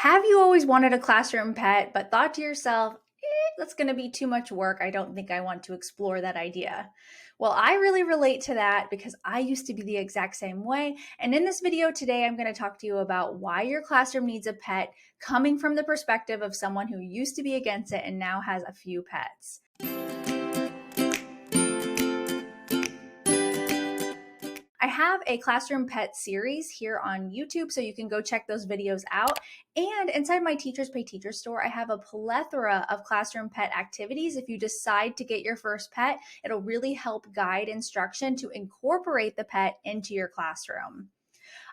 Have you always wanted a classroom pet, but thought to yourself, that's going to be too much work. I don't think I want to explore that idea. Well, I really relate to that because I used to be the exact same way. And in this video today, I'm going to talk to you about why your classroom needs a pet, coming from the perspective of someone who used to be against it and now has a few pets. I have a classroom pet series here on YouTube, so you can go check those videos out. And inside my Teachers Pay Teachers store, I have a plethora of classroom pet activities. If you decide to get your first pet, it'll really help guide instruction to incorporate the pet into your classroom.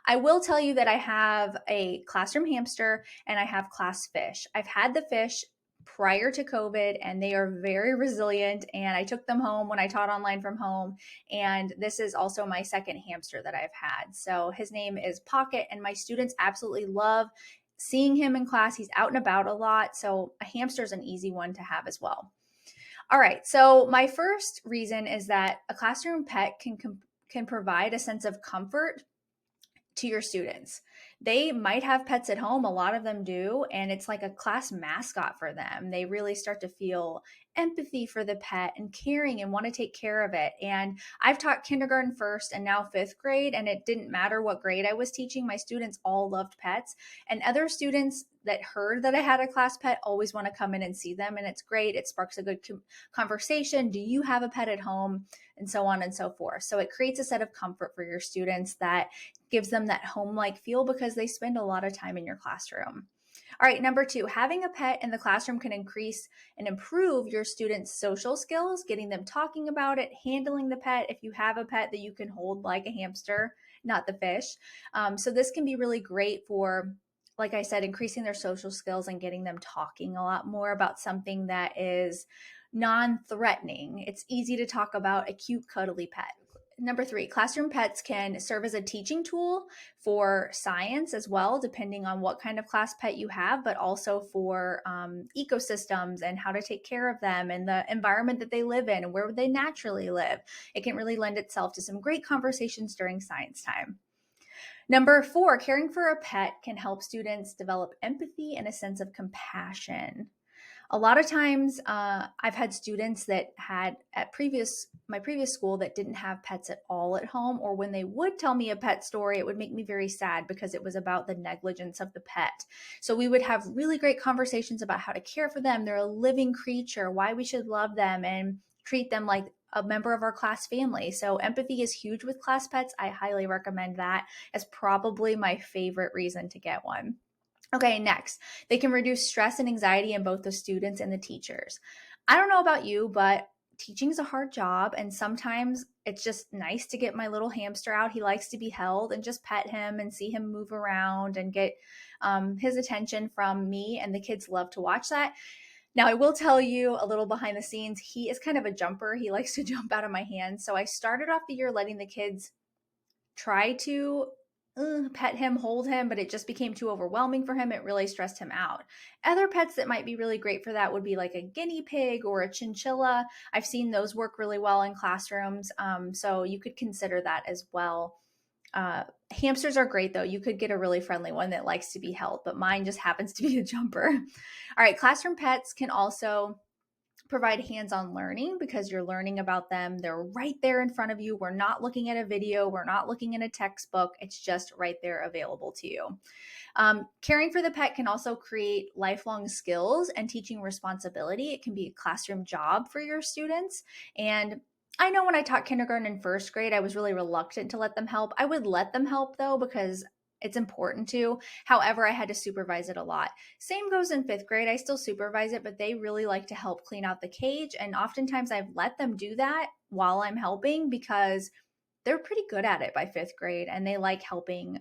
I will tell you that I have a classroom hamster and I have class fish. I've had the fish prior to COVID and they are very resilient, and I took them home when I taught online from home, and this is also my second hamster that I've had. So his name is Pocket, and my students absolutely love seeing him in class. He's out and about a lot, so a hamster is an easy one to have as well. All right, so my first reason is that a classroom pet can provide a sense of comfort to your students. They might have pets at home, a lot of them do, and it's like a class mascot for them. They really start to feel empathy for the pet and caring and want to take care of it. And I've taught kindergarten, first, and now fifth grade, and it didn't matter what grade I was teaching. My students all loved pets, and other students that heard that I had a class pet always want to come in and see them, and it's great. It sparks a good conversation. Do you have a pet at home? And so on and so forth. So it creates a set of comfort for your students that gives them that home-like feel because they spend a lot of time in your classroom. All right, number two, having a pet in the classroom can increase and improve your students' social skills, getting them talking about it, handling the pet. If you have a pet that you can hold like a hamster, not the fish. So this can be really great for, like I said, increasing their social skills and getting them talking a lot more about something that is non-threatening. It's easy to talk about a cute, cuddly pet. Number three, classroom pets can serve as a teaching tool for science as well, depending on what kind of class pet you have, but also for ecosystems and how to take care of them and the environment that they live in and where they naturally live. It can really lend itself to some great conversations during science time. Number four, caring for a pet can help students develop empathy and a sense of compassion. A lot of times, I've had students that had at my previous school that didn't have pets at all at home, or when they would tell me a pet story, it would make me very sad because it was about the negligence of the pet. So we would have really great conversations about how to care for them. They're a living creature, why we should love them and treat them like a member of our class family. So empathy is huge with class pets. I highly recommend that as probably my favorite reason to get one. Okay, next, they can reduce stress and anxiety in both the students and the teachers. I don't know about you, but teaching is a hard job, and sometimes it's just nice to get my little hamster out. He likes to be held and just pet him and see him move around and get his attention from me, and the kids love to watch that. Now, I will tell you a little behind the scenes, he is kind of a jumper. He likes to jump out of my hands. So I started off the year letting the kids try to pet him, hold him, but it just became too overwhelming for him. It really stressed him out. Other pets that might be really great for that would be like a guinea pig or a chinchilla. I've seen those work really well in classrooms. So you could consider that as well. Hamsters are great though. You could get a really friendly one that likes to be held, but mine just happens to be a jumper. All right, classroom pets can also provide hands-on learning because you're learning about them. They're right there in front of you. We're not looking at a video. We're not looking at a textbook. It's just right there available to you. Caring for the pet can also create lifelong skills and teaching responsibility. It can be a classroom job for your students. And I know when I taught kindergarten and first grade, I was really reluctant to let them help. I would let them help though, because it's important to. However, I had to supervise it a lot. Same goes in fifth grade. I still supervise it, but they really like to help clean out the cage. And oftentimes I've let them do that while I'm helping because they're pretty good at it by fifth grade. And they like helping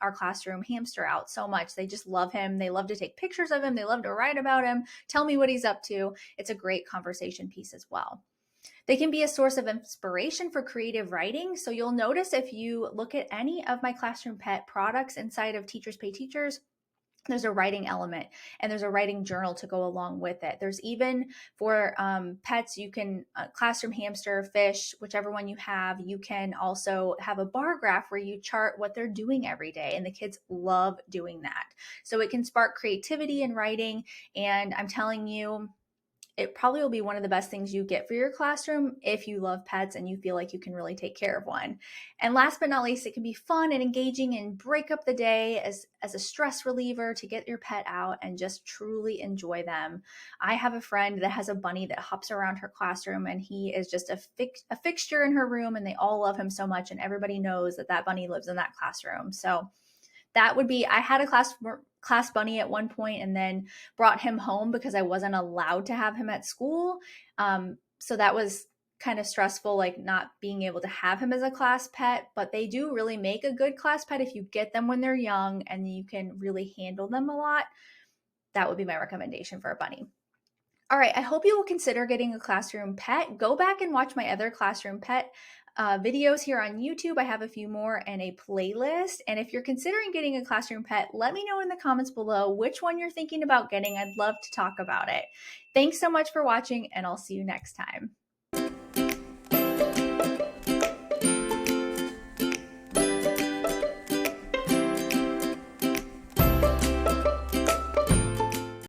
our classroom hamster out so much. They just love him. They love to take pictures of him. They love to write about him, tell me what he's up to. It's a great conversation piece as well. They can be a source of inspiration for creative writing. So you'll notice if you look at any of my classroom pet products inside of Teachers Pay Teachers, there's a writing element, and there's a writing journal to go along with it. There's even for pets, you can classroom hamster, fish, whichever one you have, you can also have a bar graph where you chart what they're doing every day, and the kids love doing that. So it can spark creativity in writing, and I'm telling you, it probably will be one of the best things you get for your classroom if you love pets and you feel like you can really take care of one. And last but not least, it can be fun and engaging and break up the day as a stress reliever to get your pet out and just truly enjoy them. I have a friend that has a bunny that hops around her classroom, and he is just a fixture in her room, and they all love him so much, and everybody knows that that bunny lives in that classroom. So that would be, I had a class bunny at one point and then brought him home because I wasn't allowed to have him at school. So that was kind of stressful, like not being able to have him as a class pet, but they do really make a good class pet if you get them when they're young and you can really handle them a lot. That would be my recommendation for a bunny. All right, I hope you will consider getting a classroom pet. Go back and watch my other classroom pet videos here on YouTube. I have a few more and a playlist. And if you're considering getting a classroom pet, let me know in the comments below which one you're thinking about getting. I'd love to talk about it. Thanks so much for watching, and I'll see you next time.